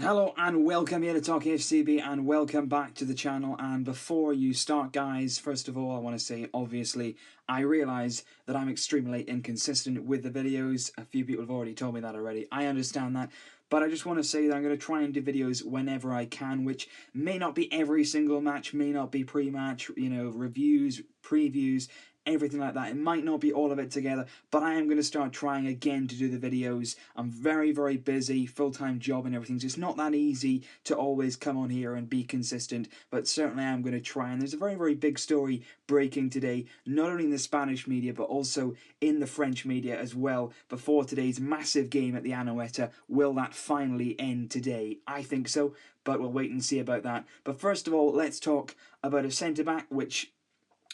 Hello and welcome here to Talk FCB and welcome back to the channel. And before you start, guys, first of all I want to say, obviously I realise that I'm extremely inconsistent with the videos. A few people have already told me that already. I understand that, but I just want to say that I'm going to try and do videos whenever I can, which may not be every single match, may not be pre-match, reviews, previews, everything like that. It might not be all of it together, but I am going to start trying again to do the videos. I'm very, very busy, full-time job and everything, so it's not that easy to always come on here and be consistent, but certainly I'm going to try. And there's a very, very big story breaking today, not only in the Spanish media, but also in the French media as well, before today's massive game at the Anoeta. Will that finally end today? I think so, but we'll wait and see about that. But first of all, let's talk about a centre-back, which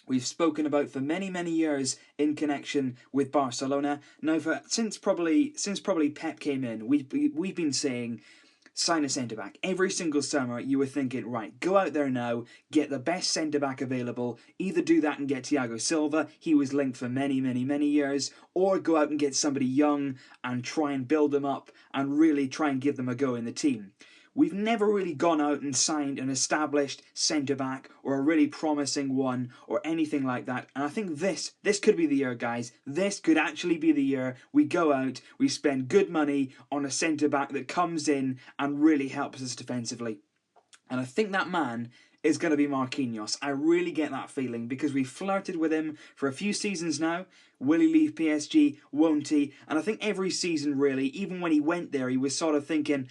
we've spoken about for many, many years in connection with Barcelona. Now, since probably Pep came in, we've been saying, sign a centre-back. Every single summer you were thinking, right, go out there now, get the best centre-back available, either do that and get Thiago Silva, he was linked for many, many, many years, or go out and get somebody young and try and build them up and really try and give them a go in the team. We've never really gone out and signed an established centre-back or a really promising one or anything like that. And I think this could be the year, guys. This could actually be the year we go out, we spend good money on a centre-back that comes in and really helps us defensively. And I think that man is going to be Marquinhos. I really get that feeling because we've flirted with him for a few seasons now. Will he leave PSG? Won't he? And I think every season, really, even when he went there, he was sort of thinking,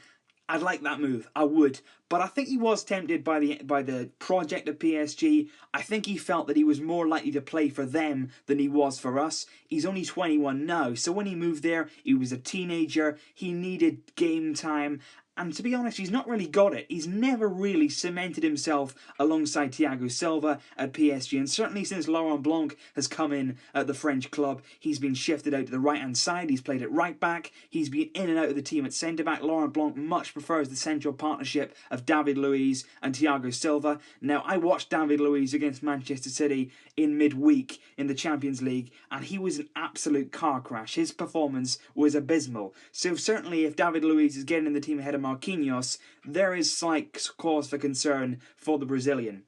I'd like that move, I would. But I think he was tempted by the project of PSG. I think he felt that he was more likely to play for them than he was for us. He's only 21 now, so when he moved there, he was a teenager, he needed game time. And to be honest, he's not really got it. He's never really cemented himself alongside Thiago Silva at PSG. And certainly since Laurent Blanc has come in at the French club, he's been shifted out to the right-hand side. He's played at right-back. He's been in and out of the team at centre-back. Laurent Blanc much prefers the central partnership of David Luiz and Thiago Silva. Now, I watched David Luiz against Manchester City in midweek in the Champions League, and he was an absolute car crash. His performance was abysmal. So certainly if David Luiz is getting in the team ahead of Marquinhos, there is slight cause for concern for the Brazilian.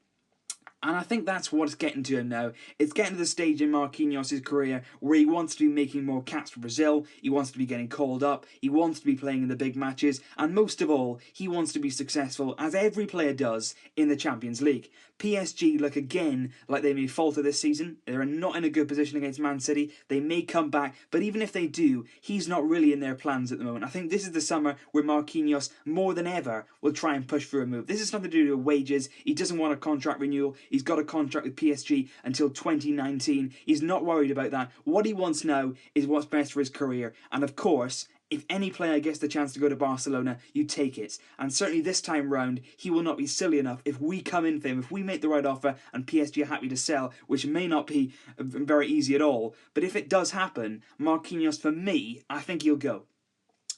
And I think that's what's getting to him now. It's getting to the stage in Marquinhos' career where he wants to be making more caps for Brazil, he wants to be getting called up, he wants to be playing in the big matches, and most of all, he wants to be successful, as every player does, in the Champions League. PSG look again like they may falter this season. They're not in a good position against Man City. They may come back, but even if they do, he's not really in their plans at the moment. I think this is the summer where Marquinhos, more than ever, will try and push for a move. This is nothing to do with wages. He doesn't want a contract renewal. He's got a contract with PSG until 2019. He's not worried about that. What he wants now is what's best for his career. And of course, if any player gets the chance to go to Barcelona, you take it. And certainly this time round, he will not be silly enough if we come in for him, if we make the right offer and PSG are happy to sell, which may not be very easy at all. But if it does happen, Marquinhos, for me, I think he'll go.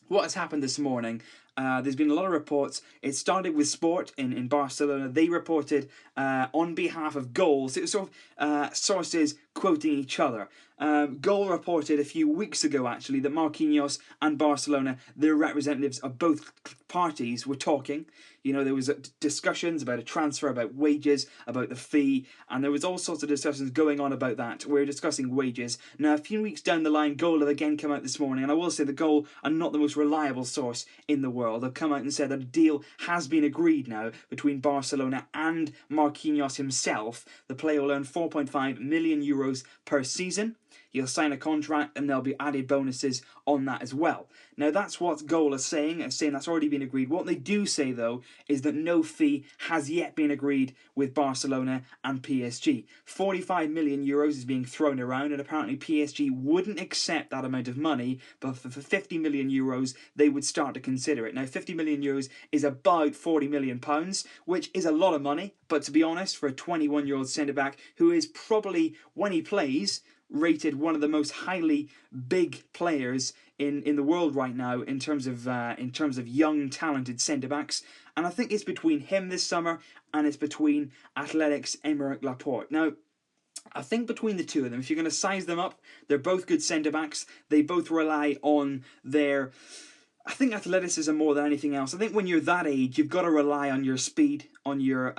What has happened this morning? There's been a lot of reports. It started with Sport in Barcelona. They reported on behalf of Goals. It was sort of sources quoting each other. Goal reported a few weeks ago, actually, that Marquinhos and Barcelona, their representatives of both parties, were talking. You know, there was discussions about a transfer, about wages, about the fee, and there was all sorts of discussions going on about that. We're discussing wages. Now, a few weeks down the line, Goal have again come out this morning, and I will say the Goal are not the most reliable source in the world. They've come out and said that a deal has been agreed now between Barcelona and Marquinhos himself. The player will earn 4.5 million euros per season. He'll sign a contract and there'll be added bonuses on that as well. Now that's what Goal are saying that's already been agreed. What they do say though is that no fee has yet been agreed with Barcelona and PSG. 45 million euros is being thrown around and apparently PSG wouldn't accept that amount of money, but for 50 million euros they would start to consider it. Now 50 million euros is about 40 million pounds, which is a lot of money, but to be honest, for a 21-year-old centre-back who is probably, when he plays, rated one of the most highly big players in the world right now in terms of young talented centre backs, and I think it's between him this summer and it's between Athletic's Aymeric Laporte. Now, I think between the two of them, if you're going to size them up, they're both good centre backs. They both rely on their I think athleticism more than anything else. I think when you're that age, you've got to rely on your speed, on your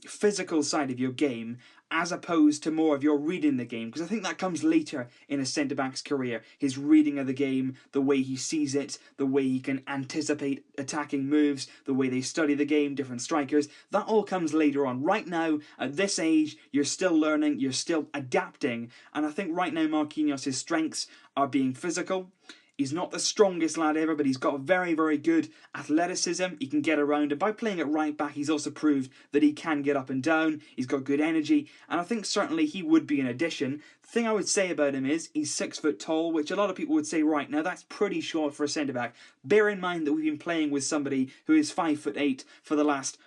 physical side of your game, as opposed to more of your reading the game. Because I think that comes later in a centre-back's career. His reading of the game, the way he sees it, the way he can anticipate attacking moves, the way they study the game, different strikers. That all comes later on. Right now, at this age, you're still learning, you're still adapting. And I think right now Marquinhos' strengths are being physical. He's not the strongest lad ever, but he's got a very, very good athleticism. He can get around, and by playing at right back, he's also proved that he can get up and down. He's got good energy, and I think certainly he would be an addition. The thing I would say about him is he's 6 foot tall, which a lot of people would say, right, now that's pretty short for a centre-back. Bear in mind that we've been playing with somebody who is 5'8" for the last,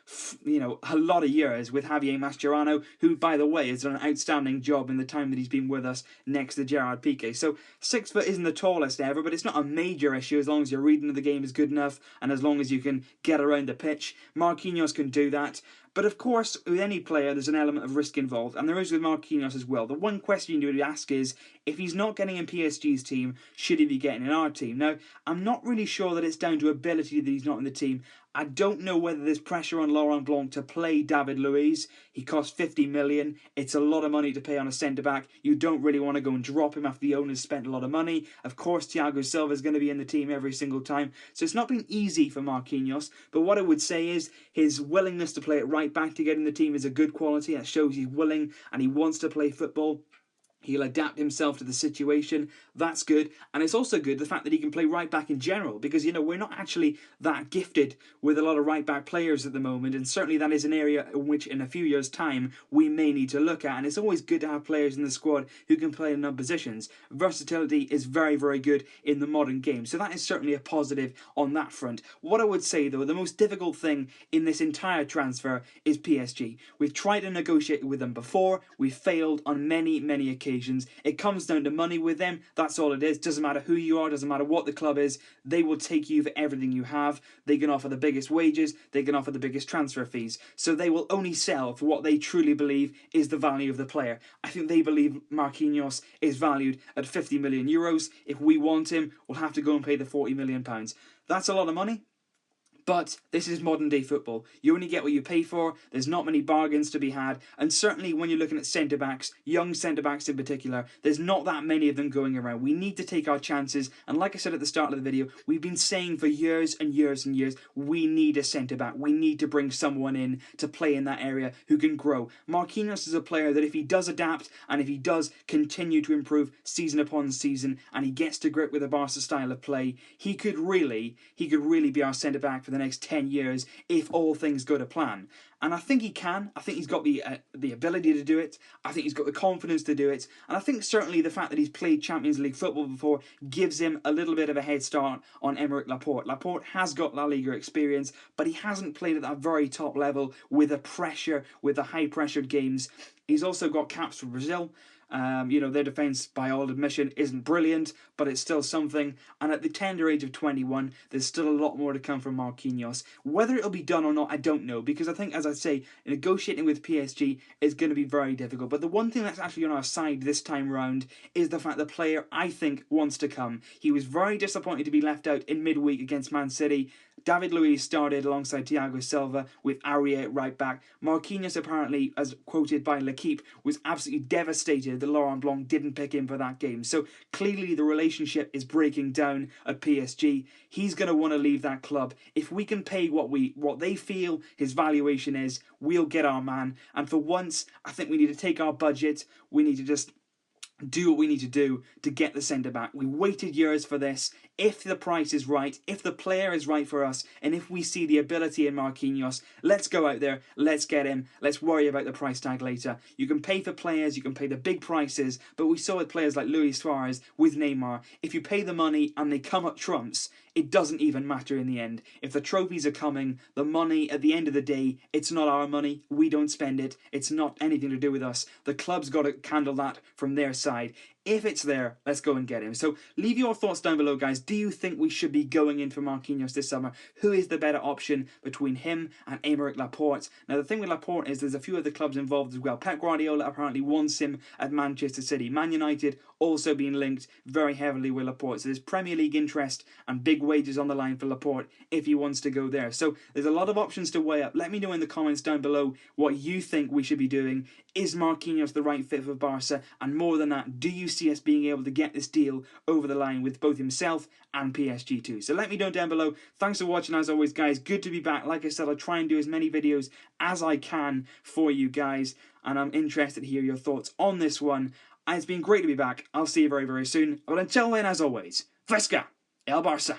a lot of years with Javier Mascherano, who, by the way, has done an outstanding job in the time that he's been with us next to Gerard Piqué. So 6 foot isn't the tallest ever, but it's not a major issue as long as your reading of the game is good enough and as long as you can get around the pitch. Marquinhos can do that. But of course, with any player, there's an element of risk involved, and there is with Marquinhos as well. The one question you need to ask is, if he's not getting in PSG's team, should he be getting in our team? Now, I'm not really sure that it's down to ability that he's not in the team. I don't know whether there's pressure on Laurent Blanc to play David Luiz. He costs 50 million. It's a lot of money to pay on a centre-back. You don't really want to go and drop him after the owner's spent a lot of money. Of course, Thiago Silva is going to be in the team every single time. So it's not been easy for Marquinhos. But what I would say is his willingness to play at right back to get in the team is a good quality. That shows he's willing and he wants to play football. He'll adapt himself to the situation. That's good. And it's also good the fact that he can play right back in general, because, we're not actually that gifted with a lot of right back players at the moment. And certainly that is an area in which in a few years' time we may need to look at. And it's always good to have players in the squad who can play in other positions. Versatility is very, very good in the modern game. So that is certainly a positive on that front. What I would say, though, the most difficult thing in this entire transfer is PSG. We've tried to negotiate with them before. We've failed on many, many occasions. It comes down to money with them. That's all it is. Doesn't matter who you are, doesn't matter what the club is. They will take you for everything you have. They can offer the biggest wages. They can offer the biggest transfer fees. So they will only sell for what they truly believe is the value of the player. I think they believe Marquinhos is valued at 50 million euros. If we want him, we'll have to go and pay the 40 million pounds. That's a lot of money. But this is modern day football. You only get what you pay for. There's not many bargains to be had. And certainly when you're looking at centre-backs, young centre-backs in particular, there's not that many of them going around. We need to take our chances. And like I said at the start of the video, we've been saying for years and years and years, we need a centre-back. We need to bring someone in to play in that area who can grow. Marquinhos is a player that if he does adapt and if he does continue to improve season upon season and he gets to grip with the Barca style of play, he could really be our centre-back for the next 10 years if all things go to plan. And I think he can. I think he's got the ability to do it. I think he's got the confidence to do it. And I think certainly the fact that he's played Champions League football before gives him a little bit of a head start on Aymeric Laporte. Laporte has got La Liga experience, but he hasn't played at that very top level with the high-pressured games. He's also got caps for Brazil. Their defence, by all admission, isn't brilliant, but it's still something. And at the tender age of 21, there's still a lot more to come from Marquinhos. Whether it'll be done or not, I don't know, because I think, as I say, negotiating with PSG is going to be very difficult. But the one thing that's actually on our side this time round is the fact the player, I think, wants to come. He was very disappointed to be left out in midweek against Man City. David Luiz started alongside Thiago Silva with Aurier at right back. Marquinhos, apparently, as quoted by L'Equipe, was absolutely devastated that Laurent Blanc didn't pick him for that game. So clearly the relationship is breaking down at PSG. He's going to want to leave that club. If we can pay what they feel his valuation is, we'll get our man. And for once, I think we need to take our budget. We need to just do what we need to do to get the centre-back. We waited years for this. If the price is right, if the player is right for us, and if we see the ability in Marquinhos, let's go out there, let's get him, let's worry about the price tag later. You can pay for players, you can pay the big prices, but we saw with players like Luis Suarez, with Neymar, if you pay the money and they come up trumps, it doesn't even matter in the end. If the trophies are coming, the money, at the end of the day, it's not our money. We don't spend it. It's not anything to do with us. The club's got to handle that from their side. If it's there, let's go and get him. So leave your thoughts down below, guys. Do you think we should be going in for Marquinhos this summer? Who is the better option between him and Aymeric Laporte? Now, the thing with Laporte is there's a few other clubs involved as well. Pep Guardiola apparently wants him at Manchester City. Man United also being linked very heavily with Laporte. So there's Premier League interest and big wages on the line for Laporte if he wants to go there. So there's a lot of options to weigh up. Let me know in the comments down below what you think we should be doing. Is Marquinhos the right fit for Barca? And more than that, do you see us being able to get this deal over the line with both himself and PSG too? So let me know down below. Thanks for watching as always, guys. Good to be back. Like I said, I'll try and do as many videos as I can for you guys, and I'm interested to hear your thoughts on this one. And it's been great to be back. I'll see you very, very soon. But until then, as always, Vesca El Barça.